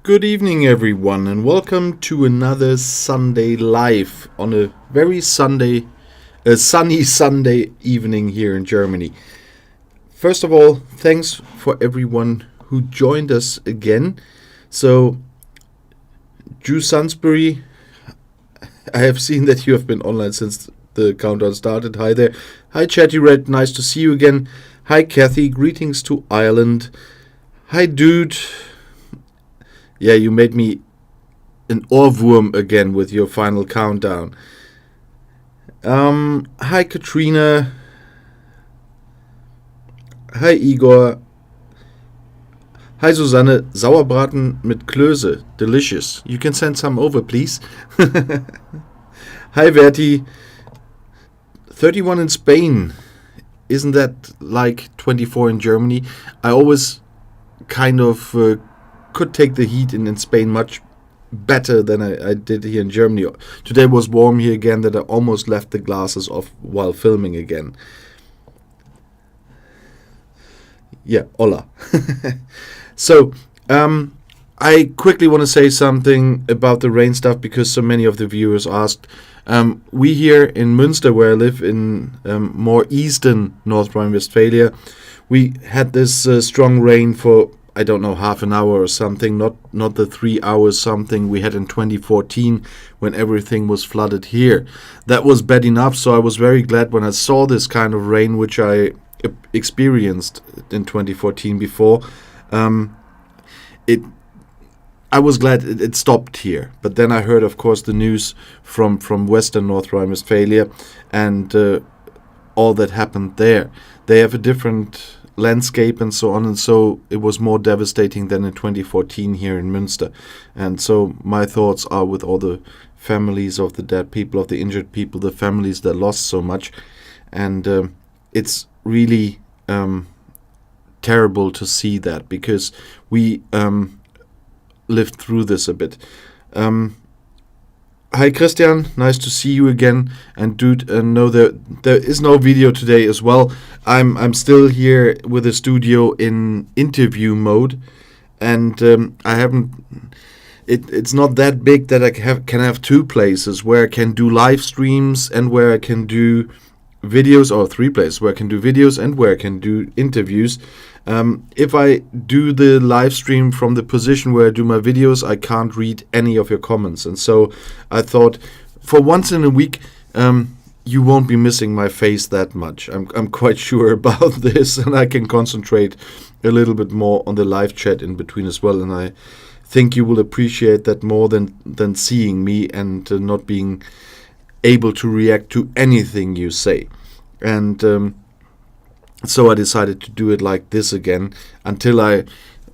Good evening, everyone, and welcome to another Sunday Live on a sunny Sunday evening here in Germany. First of all, thanks for everyone who joined us again. So, Drew Sunsbury, I have seen that you have been online since the countdown started. Hi there. Hi, Chatty Red. Nice to see you again. Hi, Kathy. Greetings to Ireland. Hi, Dude. Yeah, you made me an Ohrwurm again with your final countdown. Hi, Katrina. Hi, Igor. Hi, Susanne. Sauerbraten mit Klöße. Delicious. You can send some over, please. Hi, Verti. 31 in Spain. Isn't that like 24 in Germany? I always kind of could take the heat in Spain much better than I did here in Germany. Today was warm here again that I almost left the glasses off while filming again. Yeah, hola. So, I quickly want to say something about the rain stuff because so many of the viewers asked. We here in Münster, where I live in more eastern North Rhine-Westphalia, we had this strong rain for I don't know, half an hour or something, not the 3 hours something we had in 2014 when everything was flooded here. That was bad enough, so I was very glad when I saw this kind of rain, which I experienced in 2014 before. I was glad it stopped here. But then I heard, of course, the news from Western North Rhine-Westphalia and all that happened there. They have a different landscape and so on, and so it was more devastating than in 2014 here in Münster. And so my thoughts are with all the families of the dead people, of the injured people, the families that lost so much. And it's really terrible to see that because we lived through this a bit. Hi Christian, nice to see you again. And dude, no, there is no video today as well. I'm still here with the studio in interview mode, and I haven't. It's not that big that I can have two places where I can do live streams and where I can do videos, or three places where I can do videos and where I can do interviews. If I do the live stream from the position where I do my videos, I can't read any of your comments. And so I thought, for once in a week, you won't be missing my face that much. I'm quite sure about this, and I can concentrate a little bit more on the live chat in between as well. And I think you will appreciate that more than seeing me and not being able to react to anything you say. And so I decided to do it like this again until I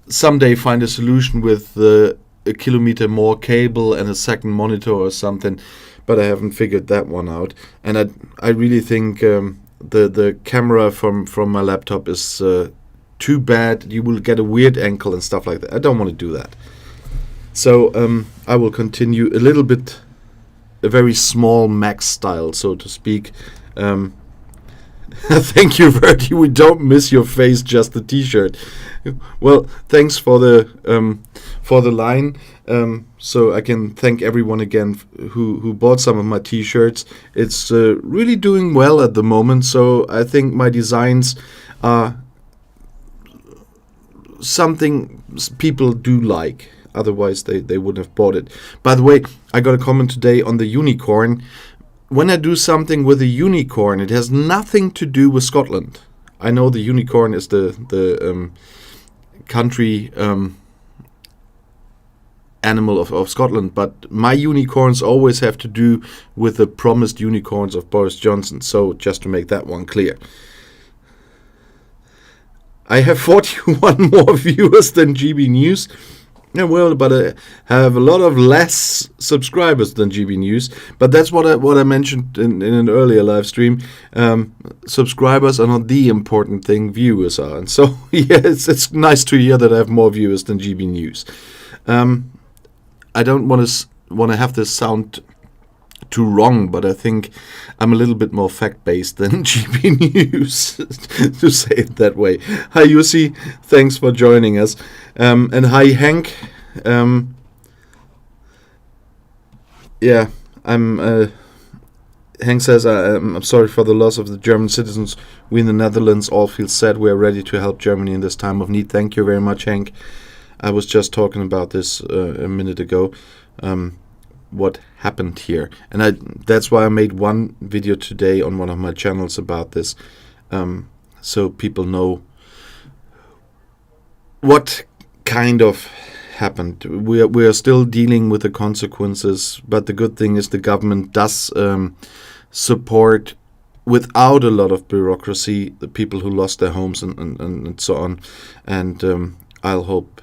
someday find a solution with a kilometer more cable and a second monitor or something, but I haven't figured that one out. And I really think the camera from my laptop is too bad. You will get a weird angle and stuff like that. I don't want to do that. So I will continue a little bit, a very small Mac style, so to speak. Thank you, Verdi. We don't miss your face, just the T-shirt. Well, thanks for the line. So I can thank everyone again who bought some of my T-shirts. It's really doing well at the moment. So I think my designs are something people do like. Otherwise, they wouldn't have bought it. By the way, I got a comment today on the unicorn. When I do something with a unicorn, it has nothing to do with Scotland. I know the unicorn is the country animal of Scotland, but my unicorns always have to do with the promised unicorns of Boris Johnson. So just to make that one clear. I have 41 more viewers than GB News. Yeah, well, but I have a lot of less subscribers than GB News. But that's what I mentioned in an earlier live stream. Subscribers are not the important thing; viewers are. And so, yeah, it's nice to hear that I have more viewers than GB News. I don't want to have this sound too wrong, but I think I'm a little bit more fact-based than GB News, to say it that way. Hi, Yussi. Thanks for joining us. And hi, Hank. Yeah, Hank says, I'm sorry for the loss of the German citizens. We in the Netherlands all feel sad. We are ready to help Germany in this time of need. Thank you very much, Hank. I was just talking about this a minute ago, what happened here. And that's why I made one video today on one of my channels about this, so people know what kind of happened. We are still dealing with the consequences, but the good thing is the government does support without a lot of bureaucracy the people who lost their homes and so on, and I'll hope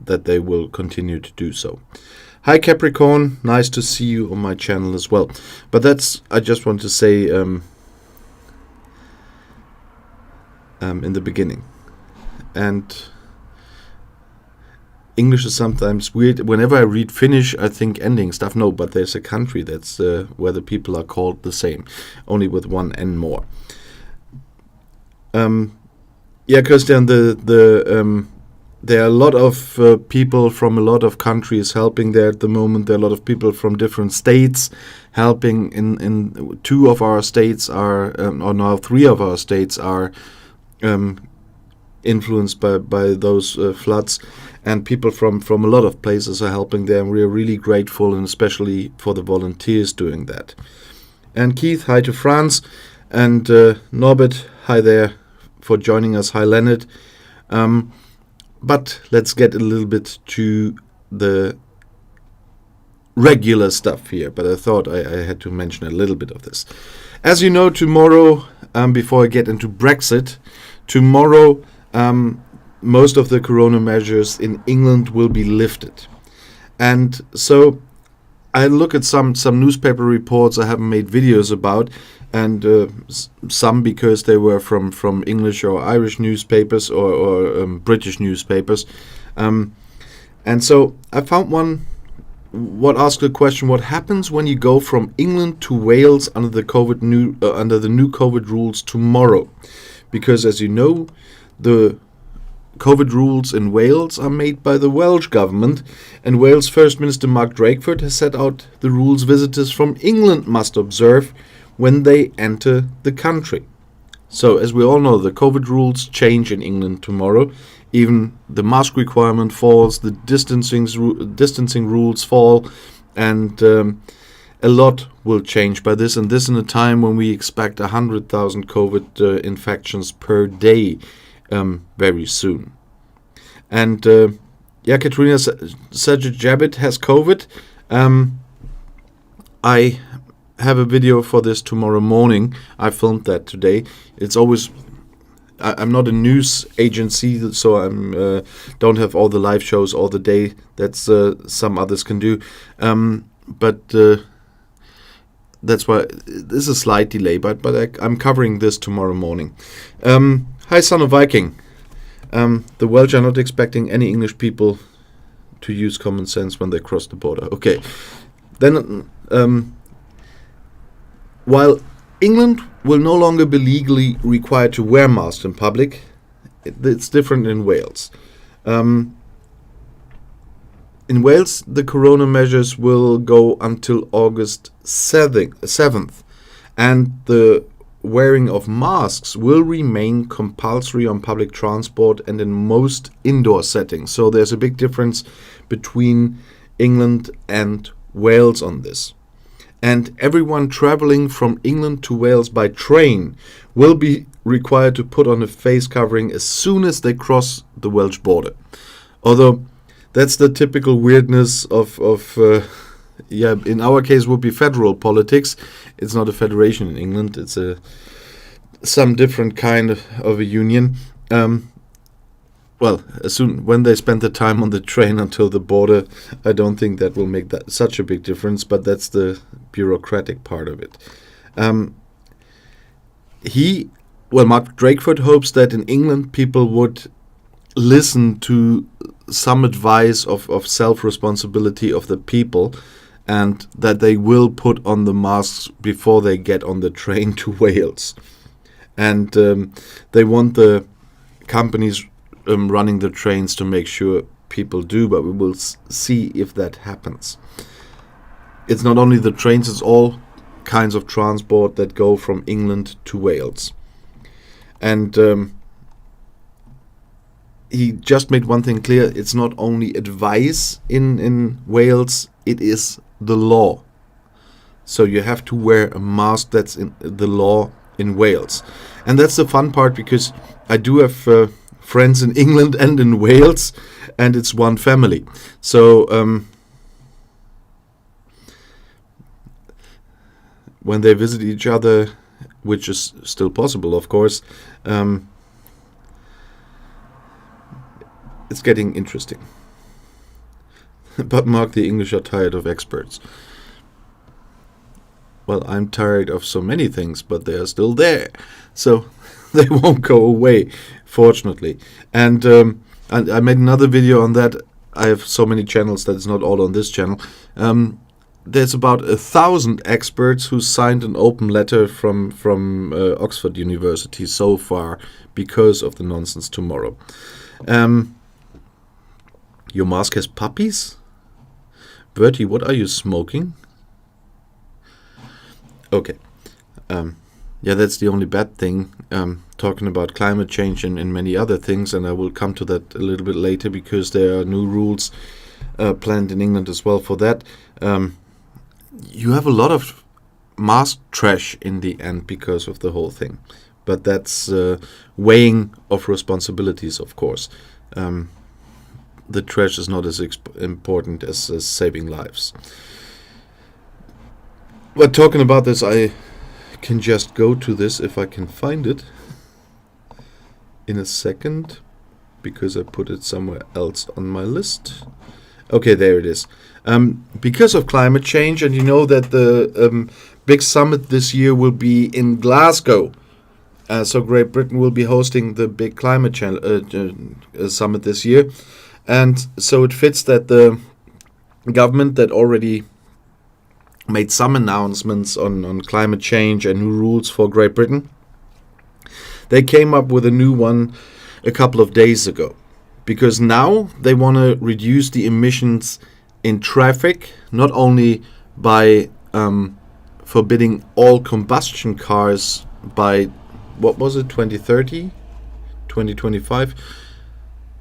that they will continue to do so. Hi Capricorn, nice to see you on my channel as well. But I just want to say in the beginning, and English is sometimes weird. Whenever I read Finnish, I think ending stuff. No, but there's a country that's where the people are called the same, only with one N more. Yeah, Christian, there are a lot of people from a lot of countries helping there at the moment. There are a lot of people from different states helping. In 2 of our states are, or now 3 of our states are influenced by those floods, and people from a lot of places are helping there, and we are really grateful, and especially for the volunteers doing that. And Keith, hi to France, and Norbert, hi there for joining us. Hi Leonard. But let's get a little bit to the regular stuff here, but I thought I had to mention a little bit of this. As you know, tomorrow, before I get into Brexit, tomorrow most of the corona measures in England will be lifted. And so I look at some newspaper reports I haven't made videos about, and some because they were from English or Irish newspapers or British newspapers. And so I found one what asked the question, what happens when you go from England to Wales under the new COVID rules tomorrow? Because as you know, the COVID rules in Wales are made by the Welsh government, and Wales First Minister Mark Drakeford has set out the rules visitors from England must observe when they enter the country. So, as we all know, the COVID rules change in England tomorrow. Even the mask requirement falls, the distancing rules fall, and a lot will change by this, and this in a time when we expect 100,000 COVID infections per day very soon. And Katrina Sajid-Jabit has COVID. I have a video for this tomorrow morning. I filmed that today. It's always... I'm not a news agency, so I don't have all the live shows all the day. That's some others can do. But that's why there's a slight delay, but I'm covering this tomorrow morning. Hi, Son of Viking. The Welsh are not expecting any English people to use common sense when they cross the border. Okay. Then, while England will no longer be legally required to wear masks in public, it's different in Wales. In Wales, the corona measures will go until August 7th, and the wearing of masks will remain compulsory on public transport and in most indoor settings. So there's a big difference between England and Wales on this. And everyone traveling from England to Wales by train will be required to put on a face covering as soon as they cross the Welsh border. Although that's the typical weirdness of in our case would be federal politics. It's not a federation in England. It's some different kind of a union. When they spend the time on the train until the border, I don't think that will make that such a big difference, but that's the bureaucratic part of it. Mark Drakeford hopes that in England people would listen to some advice of self-responsibility of the people, and that they will put on the masks before they get on the train to Wales. And they want the companies running the trains to make sure people do, but we will see if that happens. It's not only the trains, it's all kinds of transport that go from England to Wales. And he just made one thing clear: it's not only advice in Wales, it is the law. So you have to wear a mask. That's in the law in Wales. And that's the fun part, because I do have friends in England and in Wales, and it's one family. So when they visit each other, which is still possible, of course, it's getting interesting. But Mark, the English are tired of experts. Well, I'm tired of so many things, but they are still there. So they won't go away, fortunately. And I made another video on that. I have so many channels that it's not all on this channel. There's about 1,000 experts who signed an open letter from Oxford University so far because of the nonsense tomorrow. Your mask has puppies? Bertie, what are you smoking? Okay. Yeah, that's the only bad thing. Talking about climate change and many other things, and I will come to that a little bit later, because there are new rules planned in England as well for that. You have a lot of mask trash in the end because of the whole thing. But that's weighing of responsibilities, of course. The trash is not as important as saving lives. But talking about this, I can just go to this if I can find it in a second, because I put it somewhere else on my list. Okay, there it is. Because of climate change, and you know that the big summit this year will be in Glasgow. So Great Britain will be hosting the big climate summit this year. And so it fits that the government that already made some announcements on climate change and new rules for Great Britain, they came up with a new one a couple of days ago. Because now they want to reduce the emissions in traffic, not only by forbidding all combustion cars by, what was it, 2030? 2025?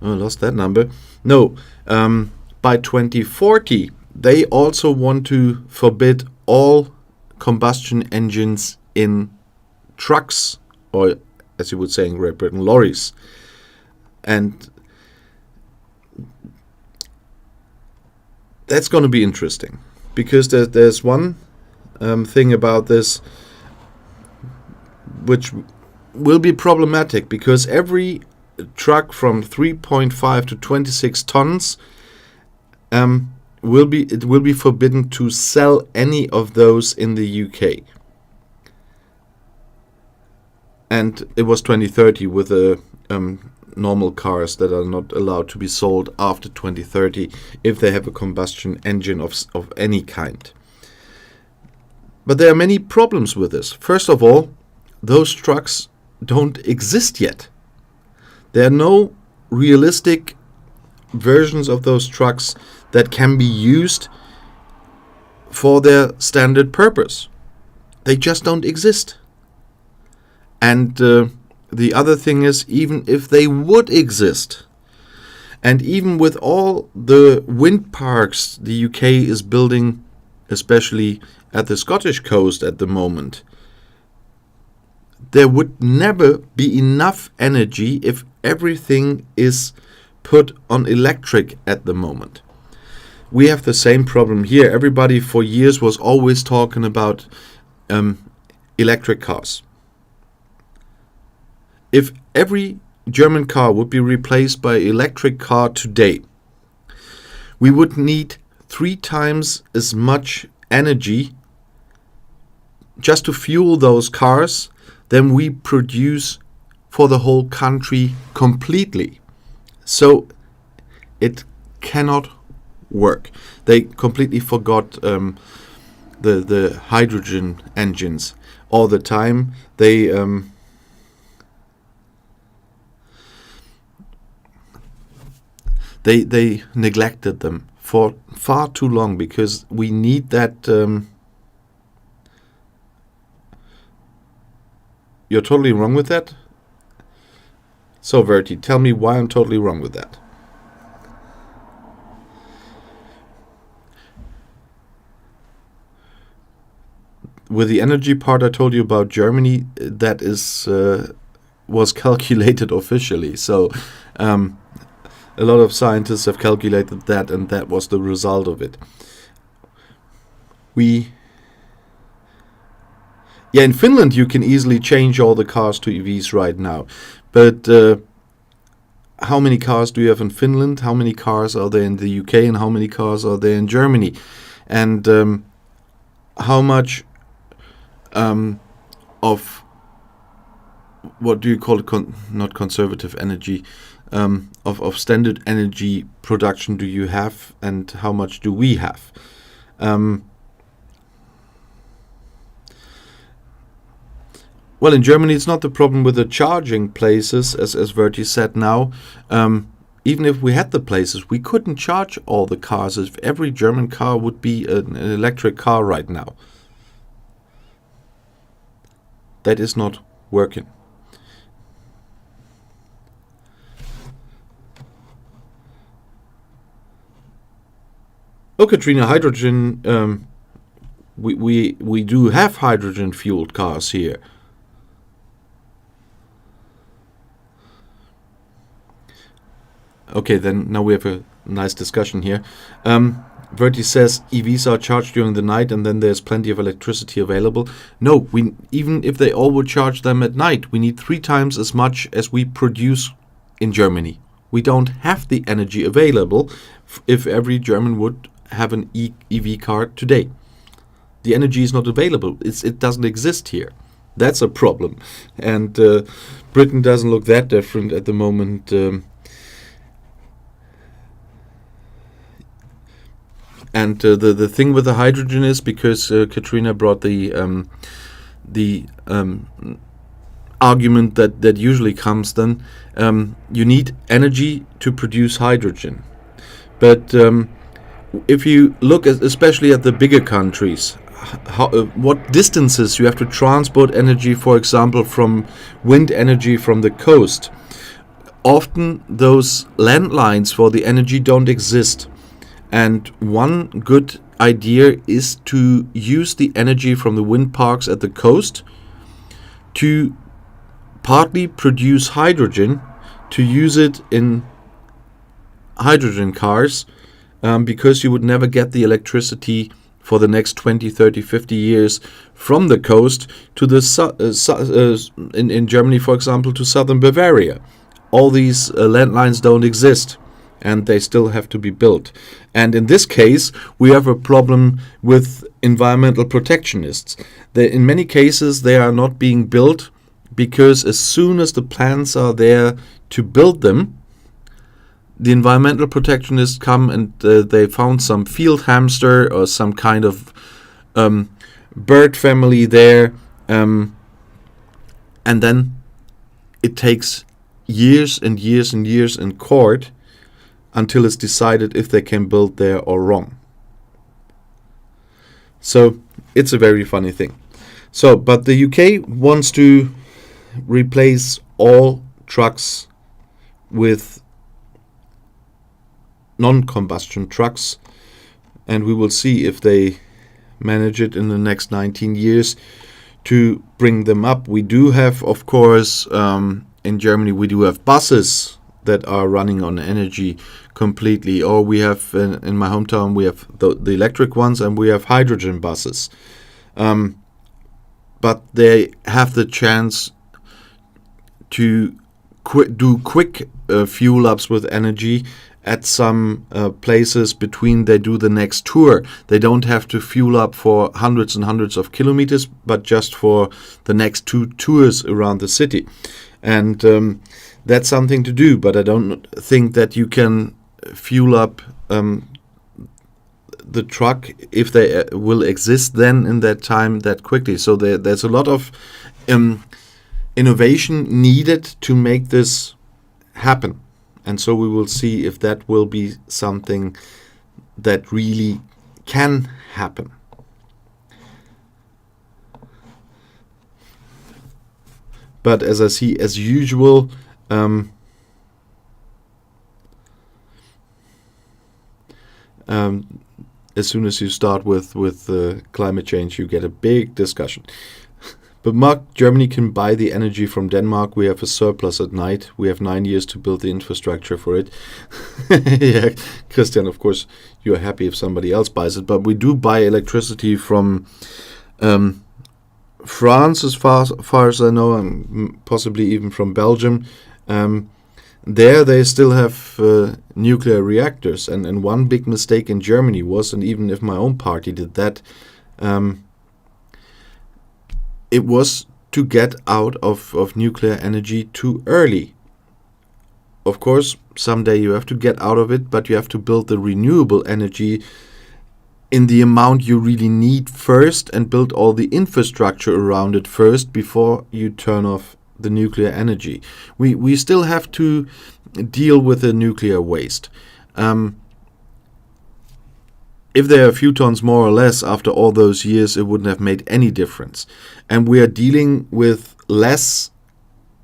Oh, I lost that number. No, by 2040, they also want to forbid all combustion engines in trucks, or as you would say in Great Britain, lorries. And that's going to be interesting, because there's one thing about this which will be problematic, because every truck from 3.5 to 26 tons will be forbidden to sell any of those in the UK. And it was 2030 with the normal cars that are not allowed to be sold after 2030 if they have a combustion engine of any kind. But there are many problems with this. First of all, those trucks don't exist yet. There are no realistic versions of those trucks that can be used for their standard purpose. They just don't exist. And the other thing is, even if they would exist, and even with all the wind parks the UK is building, especially at the Scottish coast at the moment, there would never be enough energy if everything is put on electric at the moment. We have the same problem here. Everybody for years was always talking about electric cars. If every German car would be replaced by electric car today, we would need 3 times as much energy just to fuel those cars than we produce for the whole country completely. So it cannot work. They completely forgot the hydrogen engines all the time. They neglected them for far too long, because we need that. You're totally wrong with that? So, Verti, tell me why I'm totally wrong with that. With the energy part I told you about Germany, that is was calculated officially. So a lot of scientists have calculated that, and that was the result of it. In Finland you can easily change all the cars to EVs right now. But how many cars do you have in Finland? How many cars are there in the UK? And how many cars are there in Germany? And how much of, what do you call it, not conservative energy, of standard energy production do you have, and how much do we have? Well, in Germany it's not the problem with the charging places, as Verti said now. Even if we had the places, we couldn't charge all the cars. If every German car would be an electric car right now. That is not working. Oh, Katrina, hydrogen. We do have hydrogen fueled cars here. Okay, then now we have a nice discussion here. Verti says EVs are charged during the night and then there's plenty of electricity available. No, even if they all would charge them at night, we need 3 times as much as we produce in Germany. We don't have the energy available if every German would have an EV car today. The energy is not available. It doesn't exist here. That's a problem. And Britain doesn't look that different at the moment. And the thing with the hydrogen is, because Katrina brought the argument that usually comes then, you need energy to produce hydrogen. But if you look especially at the bigger countries, what distances you have to transport energy, for example, from wind energy from the coast, often those landlines for the energy don't exist. And one good idea is to use the energy from the wind parks at the coast to partly produce hydrogen, to use it in hydrogen cars, because you would never get the electricity for the next 20, 30, 50 years from the coast to the in Germany, for example, to southern Bavaria. All these landlines don't exist, and they still have to be built. And in this case, we have a problem with environmental protectionists. In many cases, they are not being built because as soon as the plans are there to build them, the environmental protectionists come and they found some field hamster or some kind of bird family there, and then it takes years and years and years in court until it's decided if they can build there or wrong. So it's a very funny thing. So, but the UK wants to replace all trucks with non-combustion trucks, and we will see if they manage it in the next 19 years to bring them up. We do have, of course, in Germany, we do have buses that are running on energy completely, or we have in my hometown we have the electric ones, and we have hydrogen buses, but they have the chance to do quick fuel ups with energy at some places between they do the next tour. They don't have to fuel up for hundreds and hundreds of kilometers, but just for the next 2 tours around the city. And that's something to do, but I don't think that you can fuel up the truck, if they will exist then in that time, that quickly. So there's a lot of innovation needed to make this happen. And so we will see if that will be something that really can happen. But as I see, as usual, as soon as you start with climate change, you get a big discussion. But Mark, Germany can buy the energy from Denmark. We have a surplus at night. We have 9 years to build the infrastructure for it. Yeah, Christian, of course, you're happy if somebody else buys it. But we do buy electricity from France, as far as I know, and possibly even from Belgium. There they still have nuclear reactors. And one big mistake in Germany was, and even if my own party did that, it was to get out of nuclear energy too early. Of course, someday you have to get out of it, but you have to build the renewable energy in the amount you really need first and build all the infrastructure around it first before you turn off the nuclear energy. We still have to deal with the nuclear waste. If there are a few tons more or less after all those years, it wouldn't have made any difference. And we are dealing with less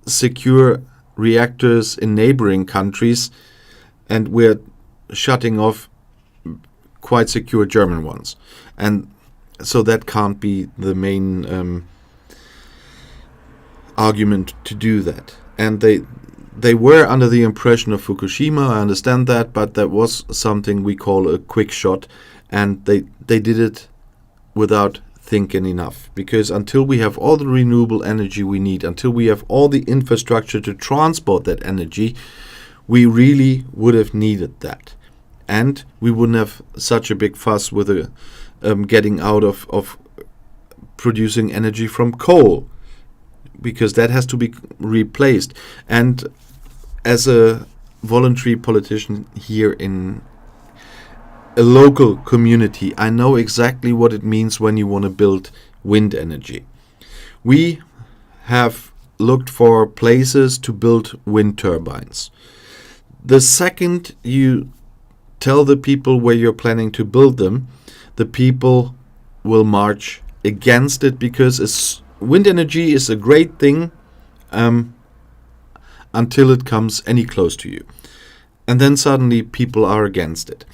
secure reactors in neighboring countries, and we're shutting off quite secure German ones. And so that can't be the main argument to do that. And they were under the impression of Fukushima, I understand that, but that was something we call a quick shot. And they did it without thinking enough. Because until we have all the renewable energy we need, until we have all the infrastructure to transport that energy, we really would have needed that. And we wouldn't have such a big fuss with getting out of producing energy from coal. Because that has to be replaced. And as a voluntary politician here in a local community, I know exactly what it means when you want to build wind energy. We have looked for places to build wind turbines. The second you tell the people where you're planning to build them, the people will march against it, because wind energy is a great thing until it comes any close to you. And then suddenly people are against it.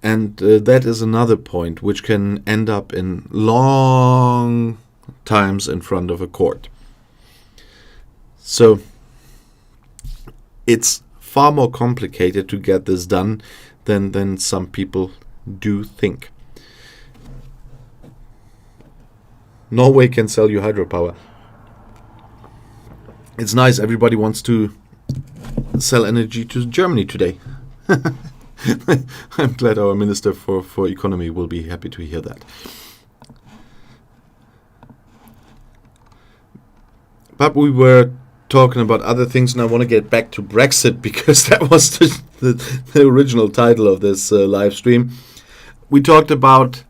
And that is another point which can end up in long times in front of a court. So it's far more complicated to get this done than some people do think. Norway can sell you hydropower. It's nice, everybody wants to sell energy to Germany today. I'm glad our Minister for Economy will be happy to hear that. But we were talking about other things, and I want to get back to Brexit, because that was the original title of this live stream. We talked about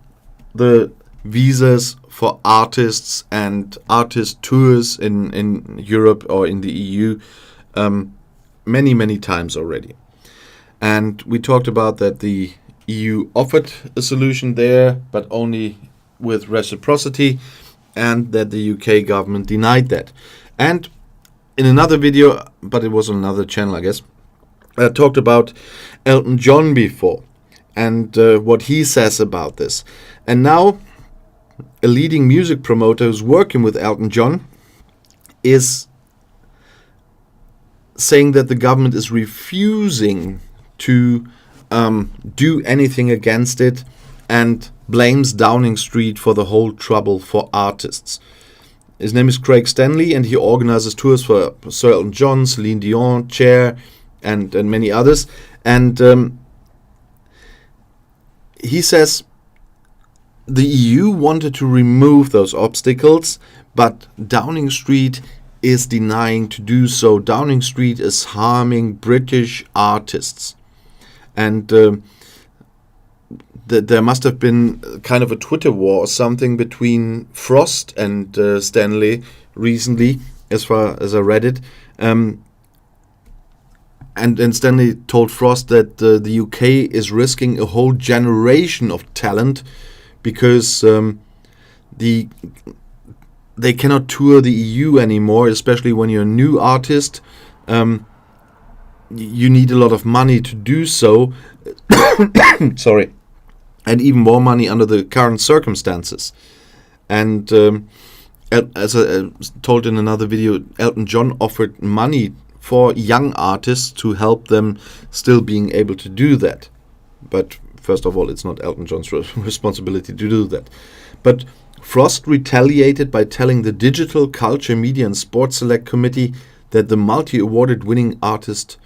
the visas for artists and artist tours in Europe or in the EU many times already. And we talked about that the EU offered a solution there, but only with reciprocity, and that the UK government denied that. And in another video, but it was on another channel, I guess, I talked about Elton John before and what he says about this. And now a leading music promoter who's working with Elton John is saying that the government is refusing to do anything against it, and blames Downing Street for the whole trouble for artists. His name is Craig Stanley, and he organizes tours for Sir Elton John, Celine Dion, Cher, and many others. And he says the EU wanted to remove those obstacles, but Downing Street is denying to do so. Downing Street is harming British artists. And there must have been kind of a Twitter war or something between Frost and Stanley recently, as far as I read it. And Stanley told Frost that the UK is risking a whole generation of talent because they cannot tour the EU anymore, especially when you're a new artist. You need a lot of money to do so. Sorry. And even more money under the current circumstances. And as I told in another video, Elton John offered money for young artists to help them still being able to do that. But first of all, it's not Elton John's responsibility to do that. But Frost retaliated by telling the Digital Culture, Media and Sports Select Committee that the multi-awarded winning artist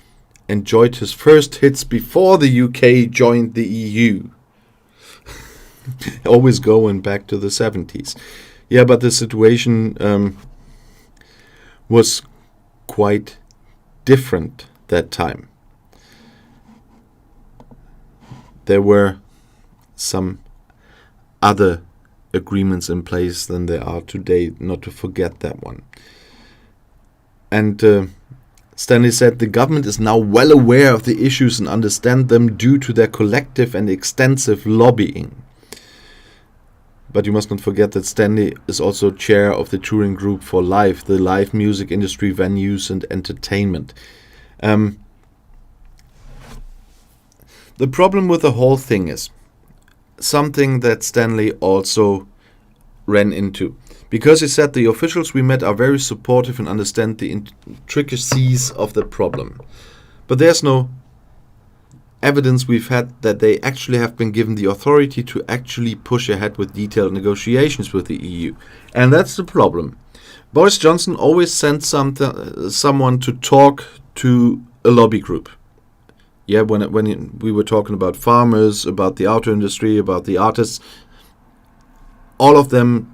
enjoyed his first hits before the UK joined the EU. Always going back to the 70s. Yeah, but the situation was quite different that time. There were some other agreements in place than there are today, not to forget that one. And Stanley said the government is now well aware of the issues and understand them due to their collective and extensive lobbying. But you must not forget that Stanley is also chair of the touring group for LIVE, the live music industry, venues and entertainment. The problem with the whole thing is something that Stanley also ran into. Because he said the officials we met are very supportive and understand the intricacies of the problem. But there's no evidence we've had that they actually have been given the authority to actually push ahead with detailed negotiations with the EU. And that's the problem. Boris Johnson always sent someone to talk to a lobby group. Yeah, when we were talking about farmers, about the auto industry, about the artists, all of them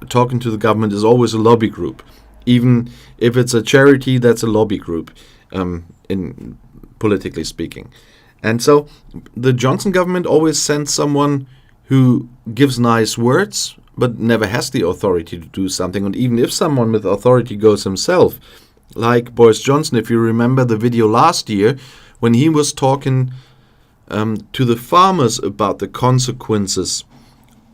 talking to the government is always a lobby group. Even if it's a charity, that's a lobby group, in politically speaking. And so the Johnson government always sends someone who gives nice words, but never has the authority to do something. And even if someone with authority goes himself, like Boris Johnson, if you remember the video last year, when he was talking to the farmers about the consequences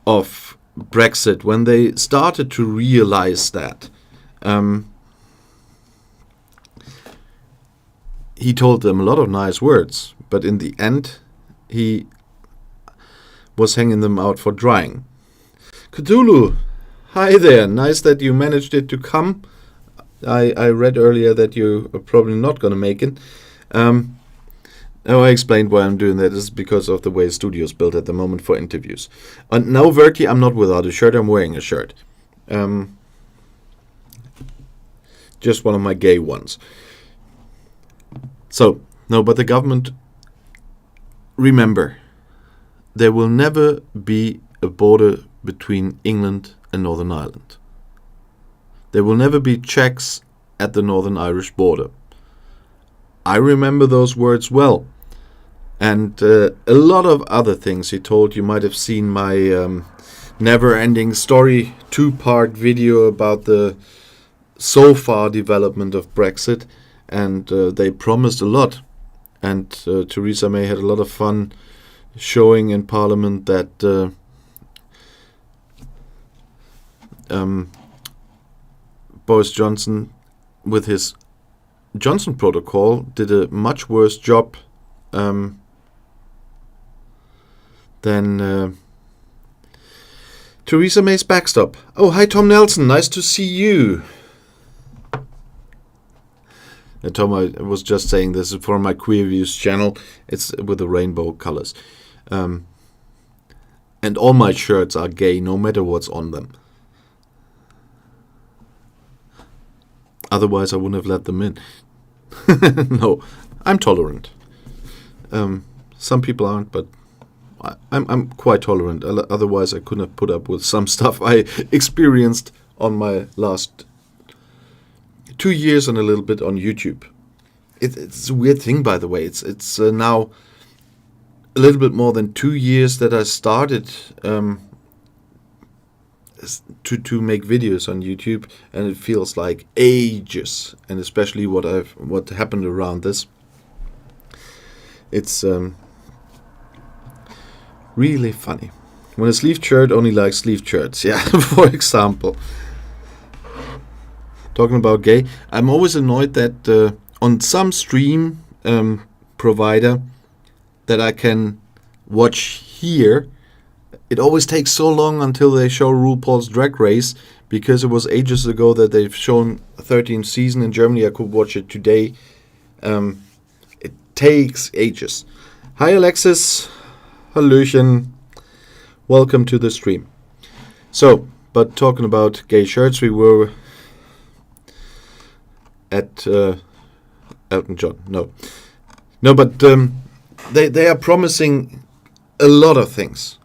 of Brexit, when they started to realize that, he told them a lot of nice words, but in the end, he was hanging them out for drying. Cthulhu, hi there. Nice that you managed it to come. I read earlier that you are probably not going to make it. Now I explained why I'm doing that. This is because of the way the studio is built at the moment for interviews. And now, Verti, I'm not without a shirt. I'm wearing a shirt. Just one of my gay ones. So, no, but the government, remember, there will never be a border between England and Northern Ireland. There will never be checks at the Northern Irish border. I remember those words well. And a lot of other things he told. You might have seen my never-ending story 2-part video about the so far development of Brexit. And they promised a lot. And Theresa May had a lot of fun showing in Parliament that Boris Johnson, with his Johnson Protocol, did a much worse job than Theresa May's backstop. Oh, hi Tom Nelson, nice to see you. Tom, I was just saying this is for my Queer Views channel. It's with the rainbow colors. And all my shirts are gay, no matter what's on them. Otherwise, I wouldn't have let them in. No, I'm tolerant. Some people aren't, but I'm quite tolerant. Otherwise, I couldn't have put up with some stuff I experienced on my last 2 years and a little bit on YouTube. It's a weird thing, by the way. It's now a little bit more than 2 years that I started to make videos on YouTube, and it feels like ages. And especially what happened around this. It's really funny. When a sleeved shirt only likes sleeved shirts, yeah, for example. Talking about gay, I'm always annoyed that on some stream provider that I can watch here, it always takes so long until they show RuPaul's Drag Race, because it was ages ago that they've shown 13th season in Germany. I could watch it today. It takes ages. Hi Alexis, hallöchen, welcome to the stream. So, but talking about gay shirts, we were at Elton John. No, but they are promising a lot of things,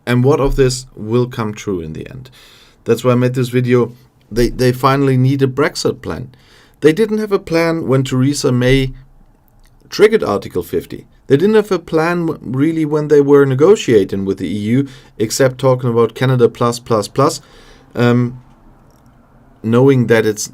and what of this will come true in the end? That's why I made this video. They finally need a Brexit plan. They didn't have a plan when Theresa May triggered Article 50. They didn't have a plan really when they were negotiating with the EU, except talking about Canada plus, knowing that it's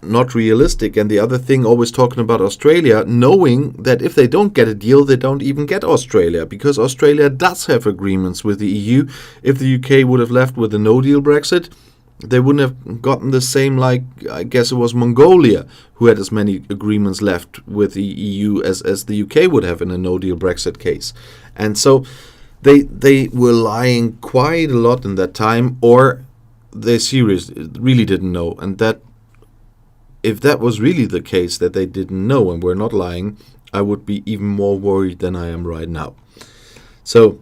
not realistic. And the other thing, always talking about Australia, knowing that if they don't get a deal, they don't even get Australia, because Australia does have agreements with the EU. If the UK would have left with a no-deal Brexit, they wouldn't have gotten the same, like, I guess it was Mongolia, who had as many agreements left with the EU as the UK would have in a no-deal Brexit case. And so they were lying quite a lot in that time, or they really didn't know. And that, if that was really the case, that they didn't know and were not lying, I would be even more worried than I am right now. So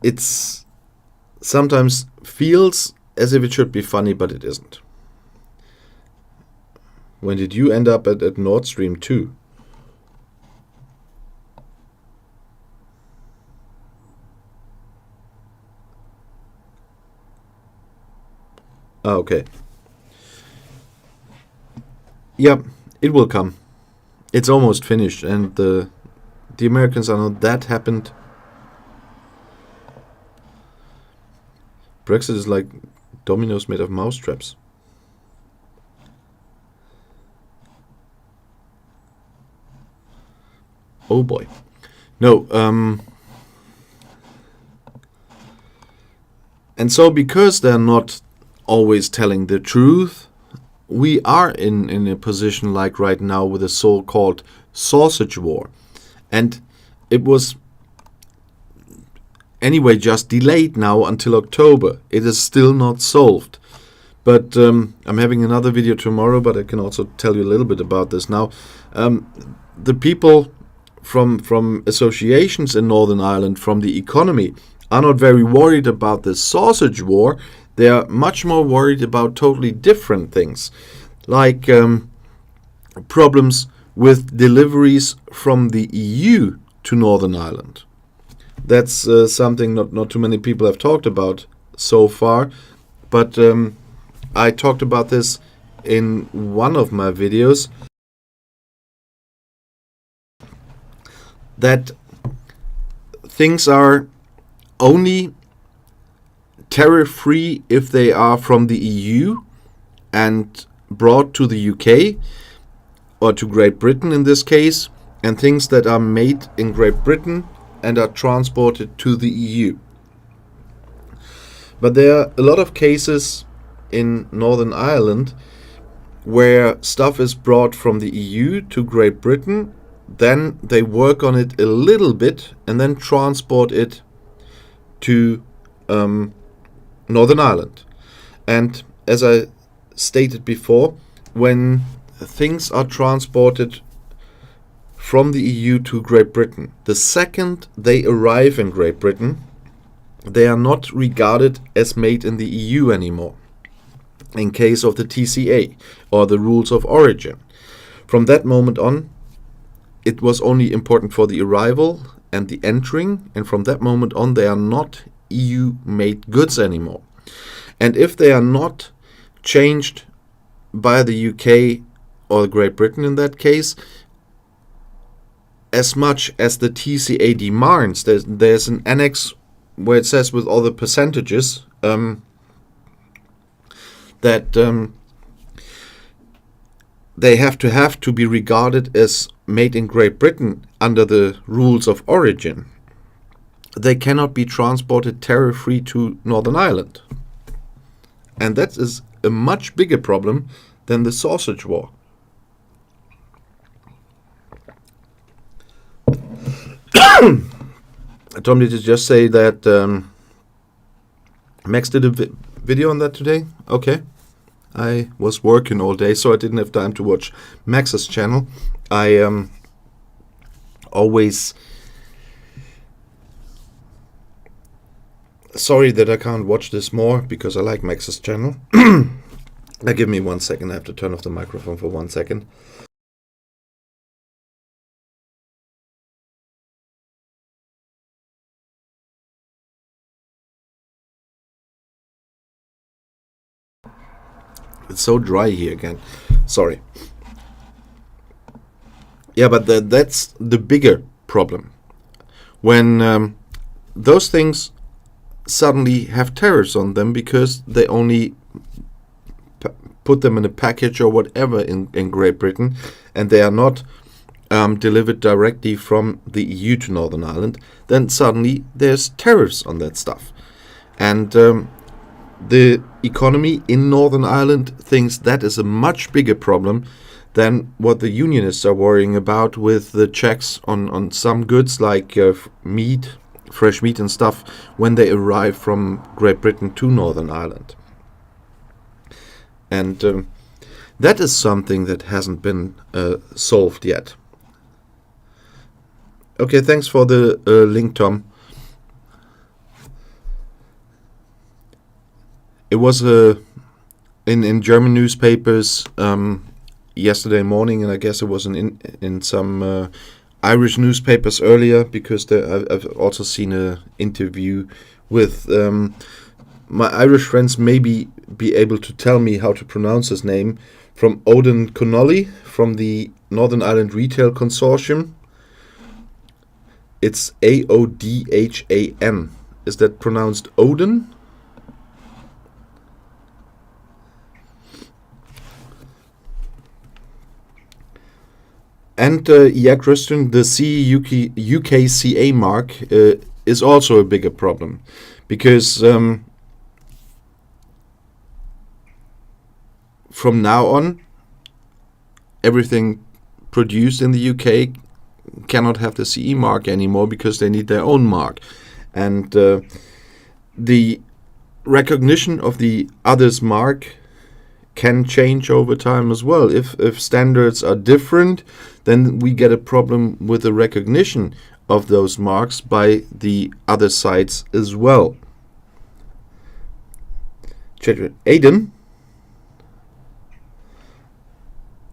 it's sometimes feels as if it should be funny, but it isn't. When did you end up at Nord Stream 2? Okay. Yeah, it will come. It's almost finished, and the Americans are not that happened. Brexit is like dominoes made of mousetraps. Oh boy. No, and so because they're not always telling the truth, we are in a position like right now with the so-called sausage war. And it was anyway just delayed now until October. It is still not solved. But I'm having another video tomorrow, but I can also tell you a little bit about this now. The people from associations in Northern Ireland, from the economy, are not very worried about the sausage war. They are much more worried about totally different things, like problems with deliveries from the EU to Northern Ireland. That's something not too many people have talked about so far, but I talked about this in one of my videos, that things are only tariff-free if they are from the EU and brought to the UK, or to Great Britain in this case, and things that are made in Great Britain and are transported to the EU. But there are a lot of cases in Northern Ireland where stuff is brought from the EU to Great Britain, then they work on it a little bit and then transport it to Northern Ireland. And as I stated before, when things are transported from the EU to Great Britain, the second they arrive in Great Britain, they are not regarded as made in the EU anymore, in case of the TCA or the rules of origin. From that moment on, it was only important for the arrival and the entering, and from that moment on they are not EU-made goods anymore. And if they are not changed by the UK or Great Britain in that case, as much as the TCA demands, there's an annex where it says with all the percentages that they have to be regarded as made in Great Britain under the rules of origin. They cannot be transported tariff-free to Northern Ireland. And that is a much bigger problem than the sausage war. Tom, did you just say that Max did a video on that today? Okay. I was working all day, so I didn't have time to watch Max's channel. I always... Sorry that I can't watch this more, because I like Max's channel. Now give me 1 second, I have to turn off the microphone for 1 second. It's so dry here again. Sorry. Yeah, but that's the bigger problem. When those things suddenly have tariffs on them because they only put them in a package or whatever in Great Britain, and they are not delivered directly from the EU to Northern Ireland, then suddenly there's tariffs on that stuff. And the economy in Northern Ireland thinks that is a much bigger problem than what the unionists are worrying about with the checks on some goods like meat, fresh meat and stuff, when they arrive from Great Britain to Northern Ireland. And that is something that hasn't been solved yet. Okay, thanks for the link, Tom. It was in German newspapers yesterday morning, and I guess it was in some Irish newspapers earlier, because I've also seen an interview with my Irish friends. Maybe be able to tell me how to pronounce his name, from Odin Connolly from the Northern Ireland Retail Consortium. It's Aodhan. Is that pronounced Odin? And Christian, the UKCA mark is also a bigger problem, because from now on, everything produced in the UK cannot have the CE mark anymore, because they need their own mark. And the recognition of the others mark can change over time as well. If standards are different, then we get a problem with the recognition of those marks by the other sides as well. Aiden?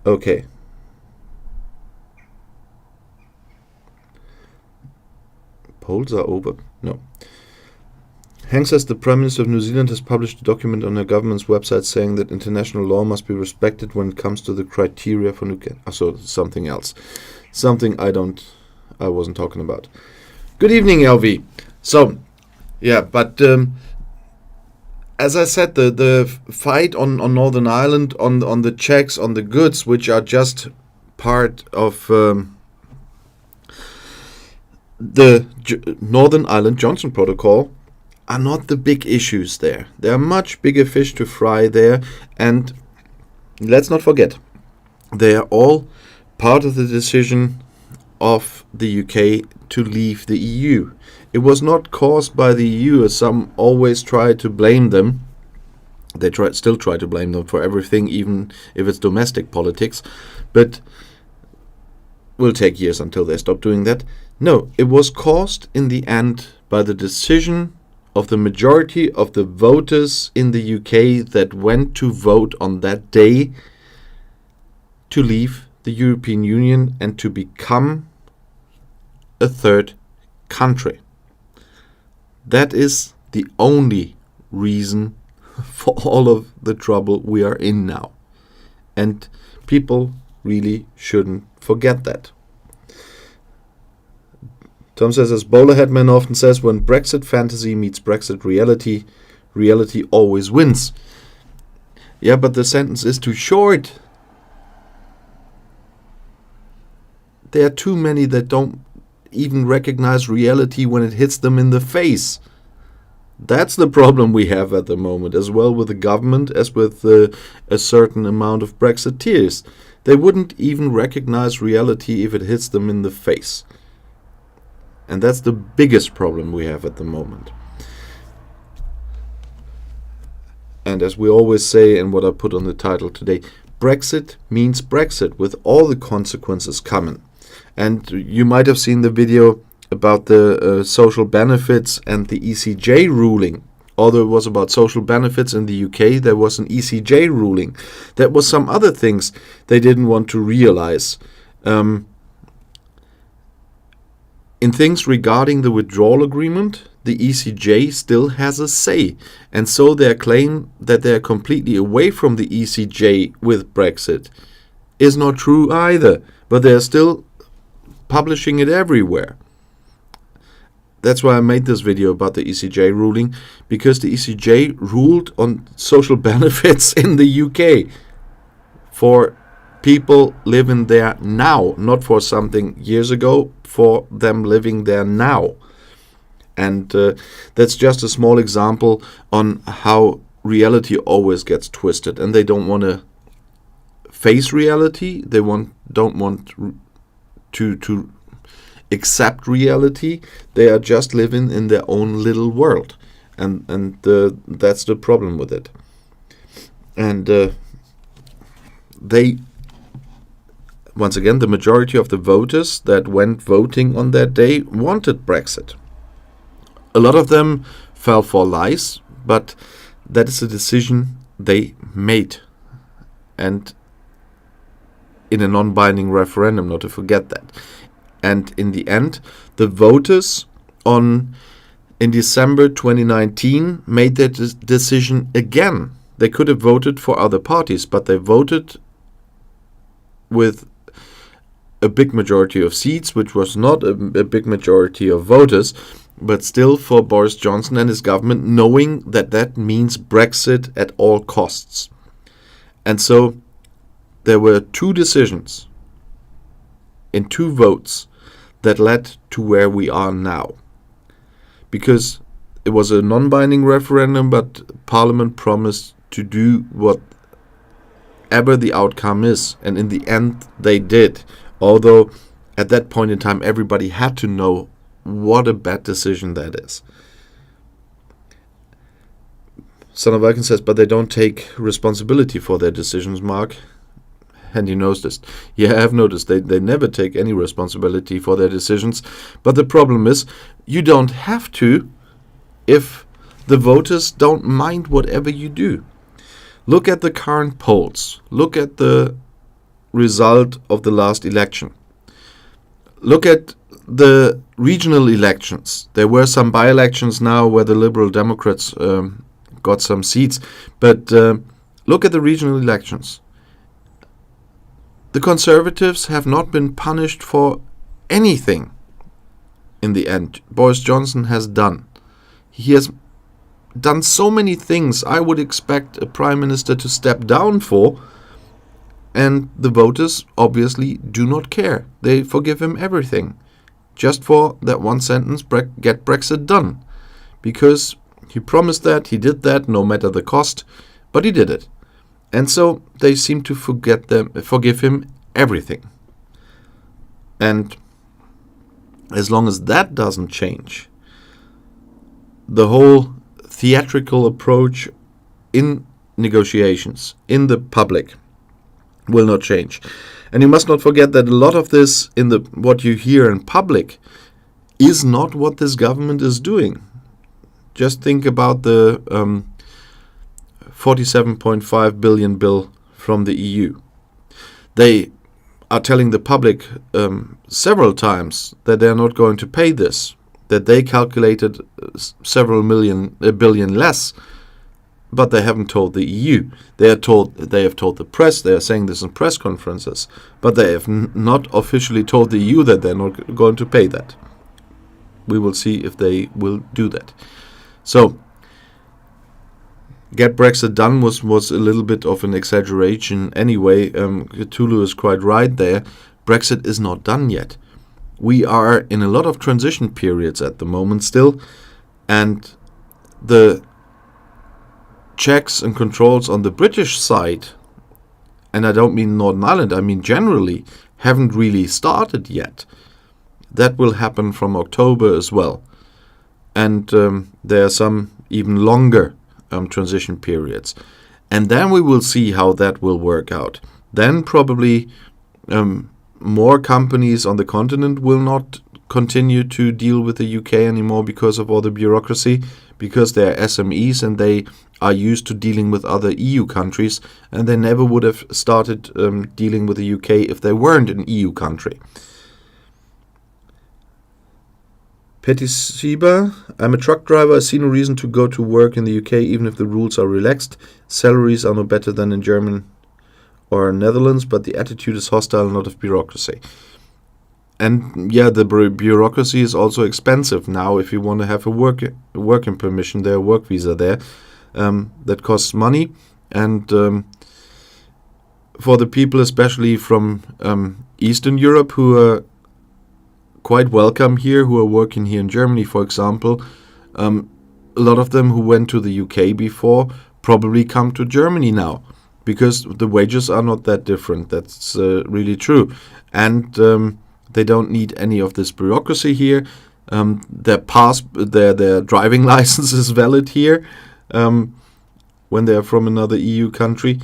Okay. Polls are over. No. Hank says the Prime Minister of New Zealand has published a document on her government's website saying that international law must be respected when it comes to the criteria for nuclear. So something else. Something I wasn't talking about. Good evening, LV. So, yeah, but as I said, the fight on Northern Ireland, on the checks, on the goods, which are just part of the Northern Ireland Johnson Protocol, are not the big issues there. There are much bigger fish to fry there, and let's not forget, they are all part of the decision of the UK to leave the EU. It was not caused by the EU, as some always try to blame them. They still try to blame them for everything, even if it's domestic politics, but will take years until they stop doing that. No, it was caused in the end by the decision of the majority of the voters in the UK that went to vote on that day to leave the European Union and to become a third country. That is the only reason for all of the trouble we are in now. And people really shouldn't forget that. Tom says, as Bowler Headman often says, when Brexit fantasy meets Brexit reality, reality always wins. Yeah, but the sentence is too short. there are too many that don't even recognize reality when it hits them in the face. That's the problem we have at the moment, as well with the government as with a certain amount of Brexiteers. They wouldn't even recognize reality if it hits them in the face. And that's the biggest problem we have at the moment. And as we always say, and what I put on the title today, Brexit means Brexit, with all the consequences coming. And you might have seen the video about the social benefits and the ECJ ruling. Although it was about social benefits in the UK, there was an ECJ ruling. There was some other things they didn't want to realize. In things regarding the withdrawal agreement, the ECJ still has a say. And so their claim that they are completely away from the ECJ with Brexit is not true either. But they are still publishing it everywhere. That's why I made this video about the ECJ ruling, because the ECJ ruled on social benefits in the UK for people living there now, not for something years ago, for them living there now. And that's just a small example on how reality always gets twisted, and they don't want to face reality. They don't want to accept reality. They are just living in their own little world, and that's the problem with it. And they, once again, the majority of the voters that went voting on that day wanted Brexit. A lot of them fell for lies, but that is a decision they made, and in a non-binding referendum, not to forget that. And in the end, the voters in December 2019 made that decision again. They could have voted for other parties, but they voted with a big majority of seats, which was not a big majority of voters, but still for Boris Johnson and his government, knowing that that means Brexit at all costs. And so there were two decisions in two votes that led to where we are now. Because it was a non-binding referendum, but Parliament promised to do whatever the outcome is. And in the end, they did. Although at that point in time, everybody had to know what a bad decision that is. Son of Viking says, but they don't take responsibility for their decisions, Mark. And he knows this. Yeah, I have noticed they never take any responsibility for their decisions. But the problem is, you don't have to if the voters don't mind whatever you do. Look at the current polls. Look at the result of the last election. Look at the regional elections. There were some by-elections now where the Liberal Democrats got some seats. But look at the regional elections. The Conservatives have not been punished for anything in the end. Boris Johnson has done. He has done so many things I would expect a Prime Minister to step down for, and the voters obviously do not care. They forgive him everything. Just for that one sentence, get Brexit done. Because he promised that, he did that, no matter the cost, but he did it. And so they seem to forgive him everything. And as long as that doesn't change, the whole theatrical approach in negotiations, in the public, will not change. And you must not forget that a lot of this, what you hear in public, is not what this government is doing. Just think about the 47.5 billion bill from the EU. They are telling the public several times that they are not going to pay this, that they calculated a billion less, but they haven't told the EU. They have told the press. They are saying this in press conferences, but they have not officially told the EU that they're not going to pay that. We will see if they will do that. So, get Brexit done was a little bit of an exaggeration anyway. Cthulhu is quite right there, Brexit is not done yet. We are in a lot of transition periods at the moment still, and the checks and controls on the British side, and I don't mean Northern Ireland, I mean generally, haven't really started yet. That will happen from October as well. And there are some even longer transition periods. And then we will see how that will work out. Then probably more companies on the continent will not continue to deal with the UK anymore because of all the bureaucracy, because they're SMEs and they are used to dealing with other EU countries, and they never would have started dealing with the UK if they weren't an EU country. Petty Siba, I'm a truck driver. I see no reason to go to work in the UK even if the rules are relaxed. Salaries are no better than in Germany or Netherlands, but the attitude is hostile, not of bureaucracy. And yeah, the bureaucracy is also expensive now. If you want to have a working permission there, a work visa there, that costs money. And for the people, especially from Eastern Europe, who are quite welcome here, who are working here in Germany, for example, a lot of them who went to the UK before probably come to Germany now, because the wages are not that different. That's really true. And they don't need any of this bureaucracy here. Their driving license is valid here when they're from another EU country.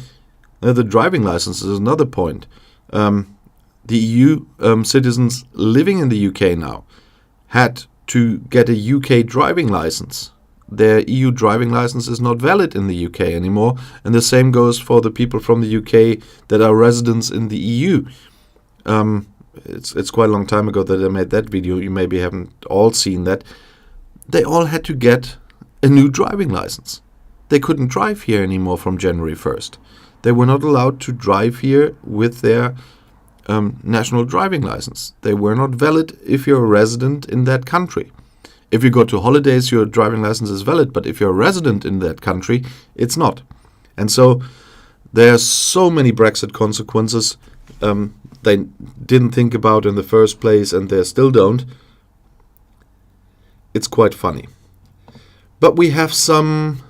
The driving license is another point. The EU citizens living in the UK now had to get a UK driving license. Their EU driving license is not valid in the UK anymore, and the same goes for the people from the UK that are residents in the EU. It's quite a long time ago that I made that video. You maybe haven't all seen that. They all had to get a new driving license. They couldn't drive here anymore from January 1st. They were not allowed to drive here with their national driving license. They were not valid if you're a resident in that country. If you go to holidays, your driving license is valid, but if you're a resident in that country, it's not. And so there are so many Brexit consequences they didn't think about in the first place, and they still don't. It's quite funny. But we have some...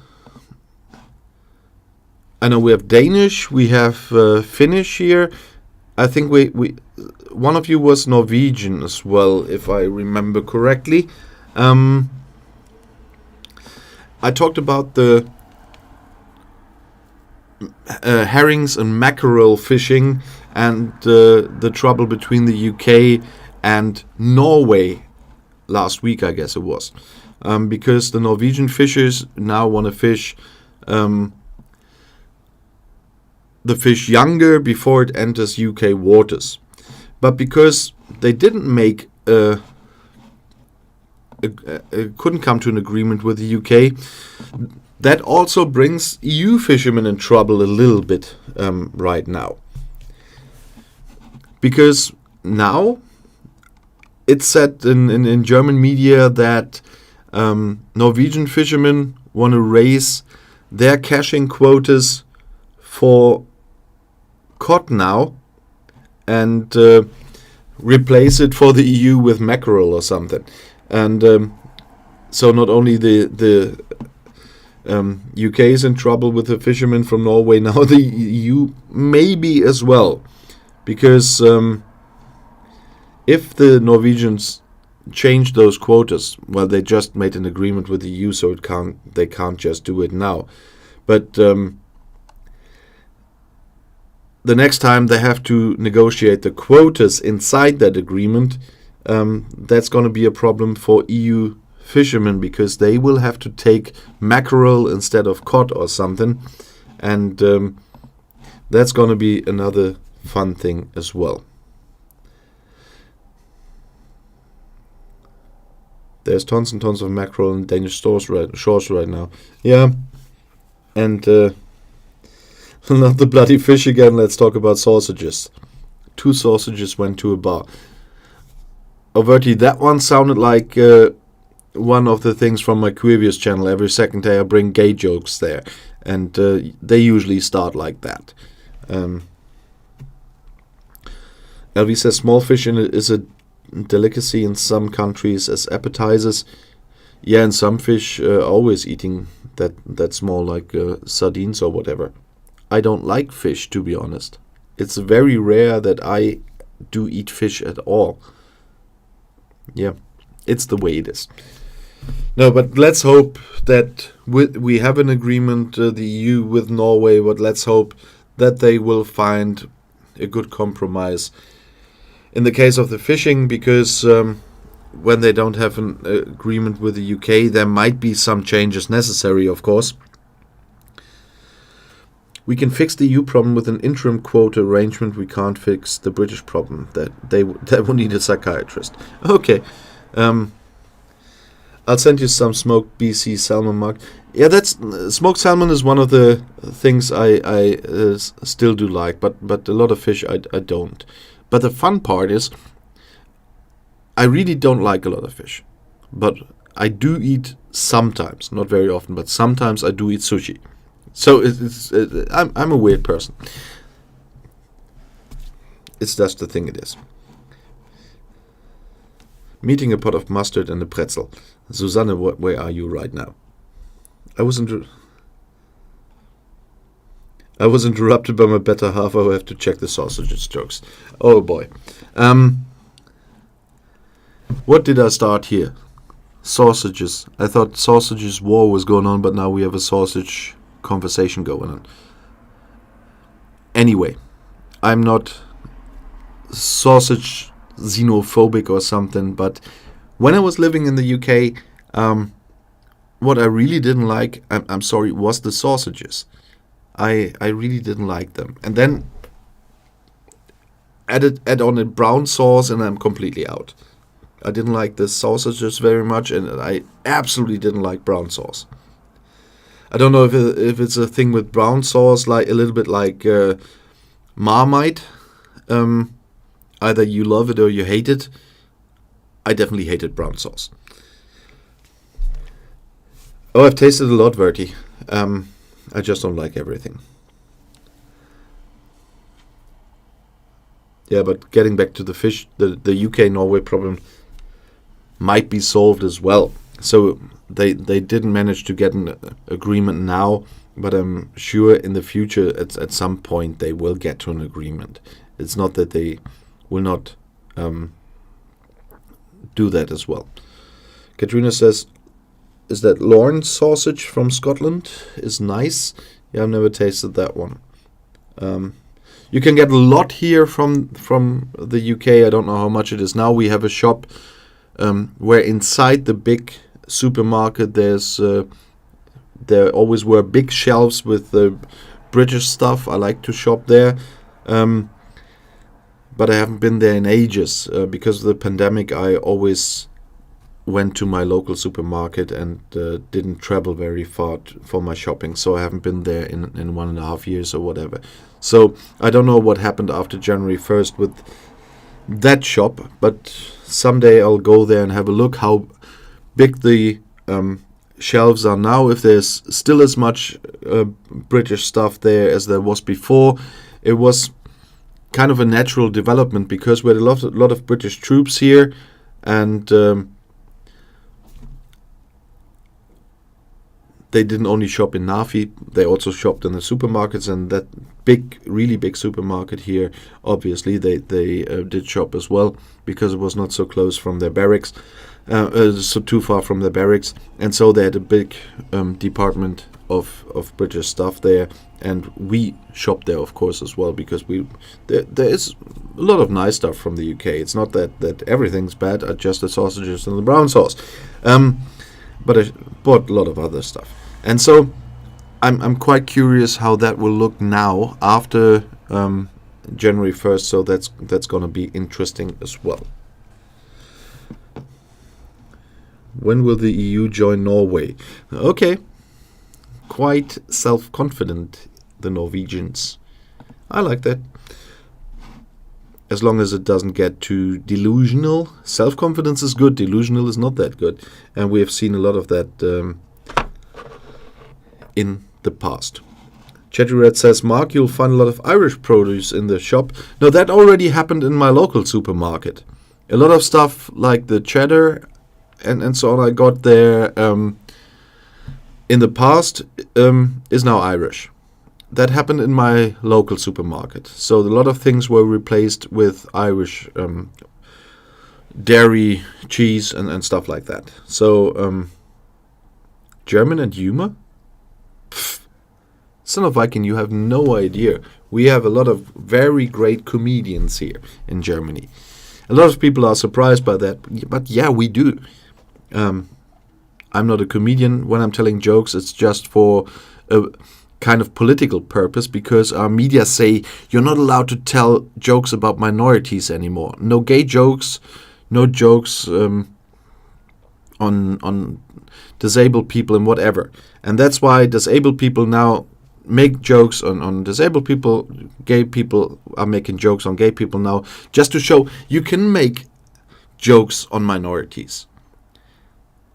I know we have Danish, we have Finnish here. I think we one of you was Norwegian as well, if I remember correctly. I talked about the herrings and mackerel fishing and the trouble between the UK and Norway last week, I guess it was, because the Norwegian fishers now want to fish the fish younger before it enters UK waters. But because they didn't make couldn't come to an agreement with the UK, that also brings EU fishermen in trouble a little bit right now. Because now it's said in German media that Norwegian fishermen want to raise their catching quotas for cod now and replace it for the EU with mackerel or something. And so not only the UK is in trouble with the fishermen from Norway, now the EU maybe as well. Because if the Norwegians change those quotas, well, they just made an agreement with the EU, so they can't just do it now. But the next time they have to negotiate the quotas inside that agreement, that's going to be a problem for EU fishermen, because they will have to take mackerel instead of cod or something, and that's going to be another fun thing as well. There's tons and tons of mackerel in Danish shores right now. Yeah, and not the bloody fish again. Let's talk about sausages. 2 sausages went to a bar. Overtly, that one sounded like one of the things from my Queervious channel. Every second day I bring gay jokes there, and they usually start like that. LV says small fish is a delicacy in some countries as appetizers. Yeah, and some fish are always eating that small, like sardines or whatever. I don't like fish, to be honest. It's very rare that I do eat fish at all. Yeah, it's the way it is. No, but let's hope that we have an agreement, the EU with Norway, but let's hope that they will find a good compromise in the case of the fishing, because when they don't have an agreement with the UK, there might be some changes necessary, of course. We can fix the EU problem with an interim quota arrangement. We can't fix the British problem. That will need a psychiatrist. Okay. I'll send you some smoked BC salmon, Mark. Yeah, that's smoked salmon is one of the things I still do like, but a lot of fish I don't. But the fun part is, I really don't like a lot of fish, but I do eat sometimes, not very often, but sometimes I do eat sushi. So I'm a weird person. It's just the thing it is. Meeting a pot of mustard and a pretzel. Susanne, where are you right now? I was interrupted by my better half. I will have to check the sausages jokes. Oh boy. What did I start here? Sausages. I thought sausages war was going on, but now we have a sausage conversation going on. Anyway, I'm not sausage xenophobic or something, but when I was living in the UK, what I really didn't like, I'm sorry, was the sausages. I really didn't like them. And then add on a brown sauce and I'm completely out. I didn't like the sausages very much, and I absolutely didn't like brown sauce. I don't know if it's a thing with brown sauce, like a little bit like Marmite. Either you love it or you hate it. I definitely hated brown sauce. Oh, I've tasted a lot, Verti. I just don't like everything. Yeah, but getting back to the fish, the UK-Norway problem might be solved as well. So they didn't manage to get an agreement now, but I'm sure in the future at some point they will get to an agreement. It's not that they will not do that as well. Katrina says, is that Lorne sausage from Scotland? Is nice. Yeah, I've never tasted that one. You can get a lot here from the UK. I don't know how much it is now. We have a shop where inside the big supermarket there always were big shelves with the British stuff. I like to shop there. But I haven't been there in ages. Because of the pandemic, I always went to my local supermarket and didn't travel very far for my shopping. So I haven't been there in 1.5 years or whatever. So I don't know what happened after January 1st with that shop. But someday I'll go there and have a look how big the shelves are now. If there's still as much British stuff there as there was before. It was kind of a natural development because we had a lot of British troops here, and they didn't only shop in Nafi, they also shopped in the supermarkets, and that really big supermarket here, obviously they did shop as well because it was not so close from their barracks, so too far from their barracks, and so they had a big department of British stuff there, and we shopped there of course as well because there is a lot of nice stuff from the UK. It's not that everything's bad, just the sausages and the brown sauce, but I bought a lot of other stuff, and so I'm quite curious how that will look now after January 1st. So that's going to be interesting as well. When will the EU join Norway? Okay. Quite self-confident, the Norwegians. I like that. As long as it doesn't get too delusional. Self-confidence is good, delusional is not that good. And we have seen a lot of that in the past. Chatterat says, Mark, you'll find a lot of Irish produce in the shop. No, that already happened in my local supermarket. A lot of stuff like the cheddar and so on I got there in the past is now Irish. That happened in my local supermarket. So a lot of things were replaced with Irish dairy, cheese and stuff like that. So German and humor? Pfft. Son of Viking, you have no idea. We have a lot of very great comedians here in Germany. A lot of people are surprised by that, but yeah, we do. I'm not a comedian. When I'm telling jokes, it's just for a kind of political purpose, because our media say you're not allowed to tell jokes about minorities anymore. No gay jokes, no jokes on disabled people and whatever. And that's why disabled people now make jokes on disabled people. Gay people are making jokes on gay people now, just to show you can make jokes on minorities.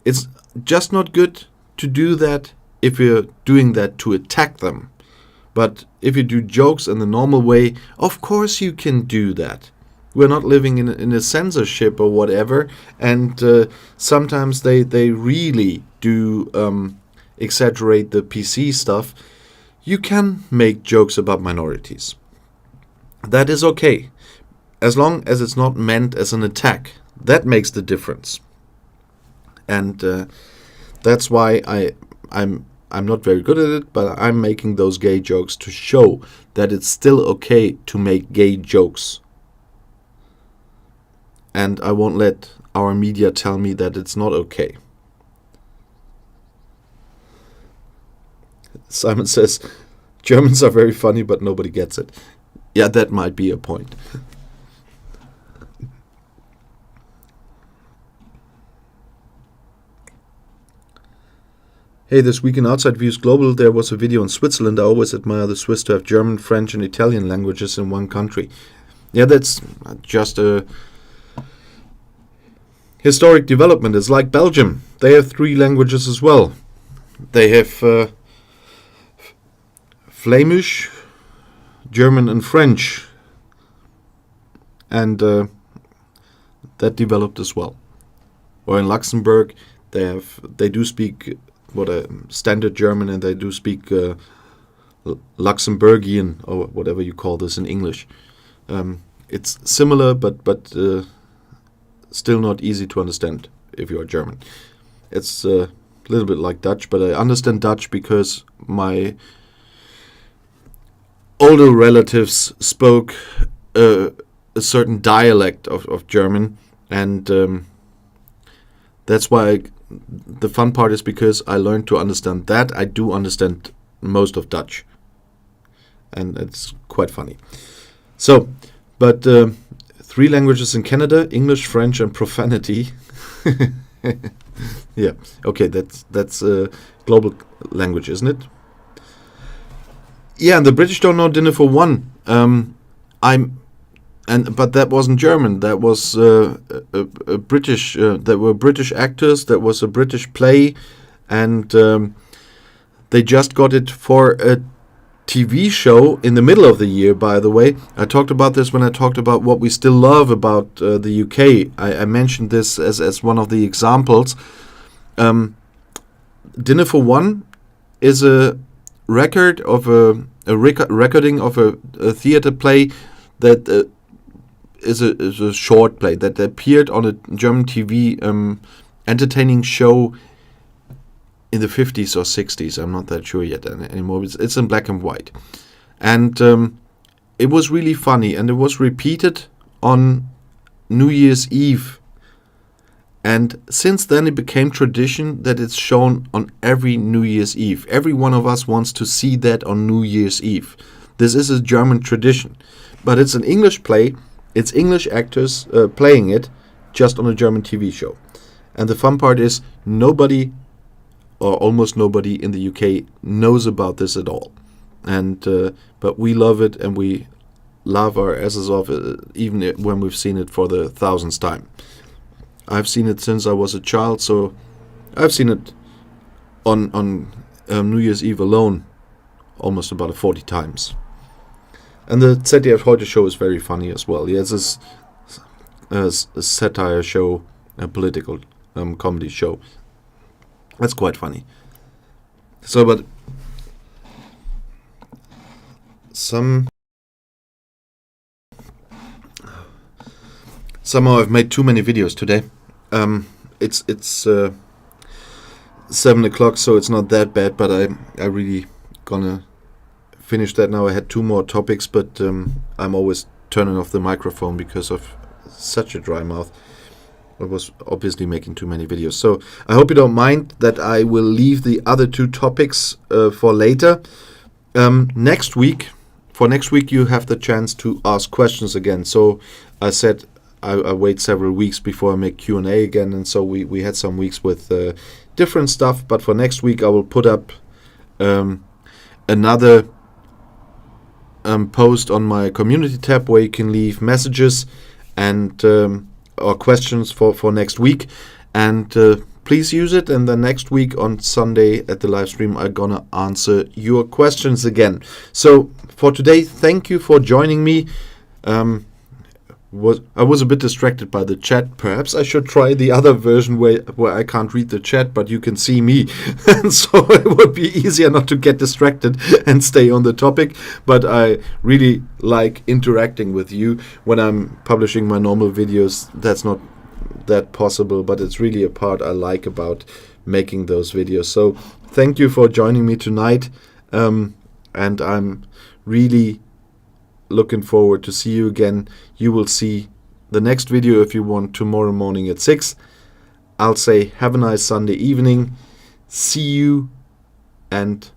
It's just not good to do that if you're doing that to attack them. But if you do jokes in the normal way, of course you can do that. We're not living in a censorship or whatever, and sometimes they really do exaggerate the PC stuff. You can make jokes about minorities. That is okay, as long as it's not meant as an attack. That makes the difference. And that's why I'm not very good at it, but I'm making those gay jokes to show that it's still okay to make gay jokes. And I won't let our media tell me that it's not okay. Simon says, Germans are very funny, but nobody gets it. Yeah, that might be a point. Hey, this week in Outside Views Global, there was a video in Switzerland. I always admire the Swiss to have German, French, and Italian languages in one country. Yeah, that's just a historic development. It's like Belgium. They have 3 languages as well. They have Flemish, German, and French. And that developed as well. Or in Luxembourg, they do speak standard German, and they do speak Luxembourgian, or whatever you call this in English. It's similar, but still not easy to understand if you are German. It's a little bit like Dutch, but I understand Dutch because my older relatives spoke a certain dialect of German, and that's why the fun part is because I learned to understand that. I do understand most of Dutch, and it's quite funny. So, but 3 languages in Canada: English, French, and profanity. Yeah, okay, that's global language, isn't it? Yeah, and the British don't know dinner for one. But that wasn't German. That was a British. That were British actors. That was a British play, and they just got it for a TV show in the middle of the year. By the way, I talked about this when I talked about what we still love about the UK. I mentioned this as one of the examples. Dinner for One is a record of recording of a theater play that is a short play that appeared on a German TV entertaining show in the 50s or 60s. I'm not that sure yet anymore. It's in black and white. And it was really funny, and it was repeated on New Year's Eve. And since then it became tradition that it's shown on every New Year's Eve. Every one of us wants to see that on New Year's Eve. This is a German tradition. But it's an English play. It's English actors playing it just on a German TV show. And the fun part is nobody, or almost nobody in the UK knows about this at all. And but we love it, and we laugh our asses off even when we've seen it for the 1000th time. I've seen it since I was a child, so I've seen it on New Year's Eve alone almost about 40 times. And the ZDF Heute show is very funny as well. Yeah, it's a satire show, a political comedy show. That's quite funny. So, but somehow I've made too many videos today. It's 7 o'clock, so it's not that bad, but I really gonna finish that now. I had 2 more topics, but I'm always turning off the microphone because of such a dry mouth. I was obviously making too many videos. So I hope you don't mind that I will leave the other 2 topics for later. Next week you have the chance to ask questions again. So I said I wait several weeks before I make Q&A again, and so we had some weeks with different stuff. But for next week I will put up another post on my community tab where you can leave messages and or questions for next week, and please use it. And then next week on Sunday at the live stream I'm gonna answer your questions again. So for today, thank you for joining me. I was a bit distracted by the chat. Perhaps I should try the other version where I can't read the chat, but you can see me. And so it would be easier not to get distracted and stay on the topic. But I really like interacting with you when I'm publishing my normal videos. That's not that possible, but it's really a part I like about making those videos. So thank you for joining me tonight. And I'm really looking forward to see you again. You will see the next video if you want tomorrow morning at 6. I'll say have a nice Sunday evening. See you and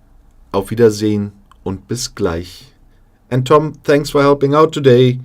auf Wiedersehen und bis gleich. And Tom, thanks for helping out today.